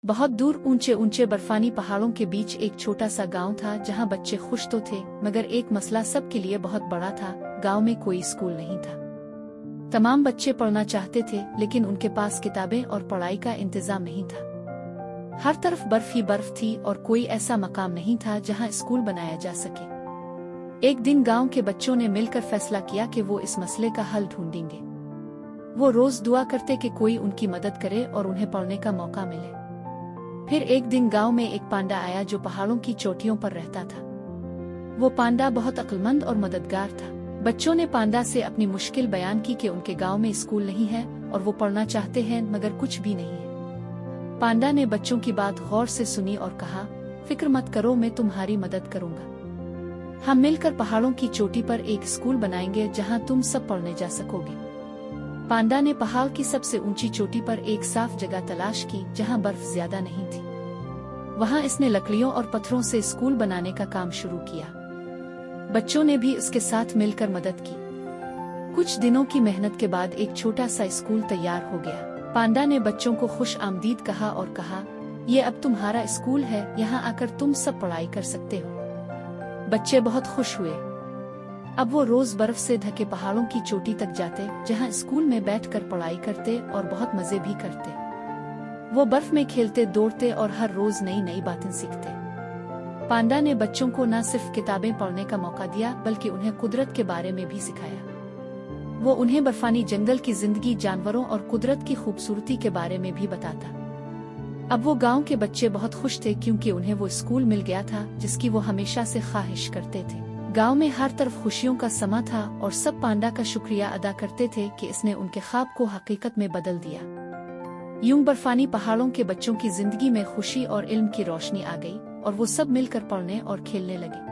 बहुत दूर ऊंचे ऊंचे बर्फानी पहाड़ों के बीच एक छोटा सा गांव था जहां बच्चे खुश तो थे, मगर एक मसला सबके लिए बहुत बड़ा था। गांव में कोई स्कूल नहीं था। तमाम बच्चे पढ़ना चाहते थे, लेकिन उनके पास किताबें और पढ़ाई का इंतजाम नहीं था। हर तरफ बर्फ ही बर्फ थी और कोई ऐसा मकाम नहीं था जहां स्कूल बनाया जा सके। एक दिन गांव के बच्चों ने मिलकर फैसला किया कि वो इस मसले का हल ढूंढेंगे। वो रोज दुआ करते कि कोई उनकी मदद करे और उन्हें पढ़ने का मौका मिले। फिर एक दिन गांव में एक पांडा आया जो पहाड़ों की चोटियों पर रहता था। वो पांडा बहुत अक्लमंद और मददगार था। बच्चों ने पांडा से अपनी मुश्किल बयान की कि उनके गांव में स्कूल नहीं है और वो पढ़ना चाहते हैं मगर कुछ भी नहीं है। पांडा ने बच्चों की बात गौर से सुनी और कहा, फिक्र मत करो, मैं तुम्हारी मदद करूंगा। हम मिलकर पहाड़ों की चोटी पर एक स्कूल बनाएंगे जहां तुम सब पढ़ने जा सकोगे। पांडा ने पहाड़ की सबसे ऊंची चोटी पर एक साफ जगह तलाश की जहां बर्फ ज्यादा नहीं थी। वहां इसने लकड़ियों और पत्थरों से स्कूल बनाने का काम शुरू किया। बच्चों ने भी उसके साथ मिलकर मदद की। कुछ दिनों की मेहनत के बाद एक छोटा सा स्कूल तैयार हो गया। पांडा ने बच्चों को खुश आमदीद कहा और कहा, ये अब तुम्हारा स्कूल है, यहाँ आकर तुम सब पढ़ाई कर सकते हो। बच्चे बहुत खुश हुए। अब वो रोज बर्फ से ढके पहाड़ों की चोटी तक जाते, जहां स्कूल में बैठकर पढ़ाई करते और बहुत मजे भी करते। वो बर्फ में खेलते, दौड़ते और हर रोज नई नई बातें सीखते। पांडा ने बच्चों को न सिर्फ किताबें पढ़ने का मौका दिया, बल्कि उन्हें कुदरत के बारे में भी सिखाया। वो उन्हें बर्फानी जंगल की जिंदगी, जानवरों और कुदरत की खूबसूरती के बारे में भी बताता। अब वो गांव के बच्चे बहुत खुश थे क्योंकि उन्हें वो स्कूल मिल गया था जिसकी वो हमेशा से ख्वाहिश करते थे। गांव में हर तरफ खुशियों का समा था और सब पांडा का शुक्रिया अदा करते थे कि इसने उनके ख्वाब को हकीकत में बदल दिया। यूं बर्फानी पहाड़ों के बच्चों की जिंदगी में खुशी और इल्म की रोशनी आ गई और वो सब मिलकर पढ़ने और खेलने लगे।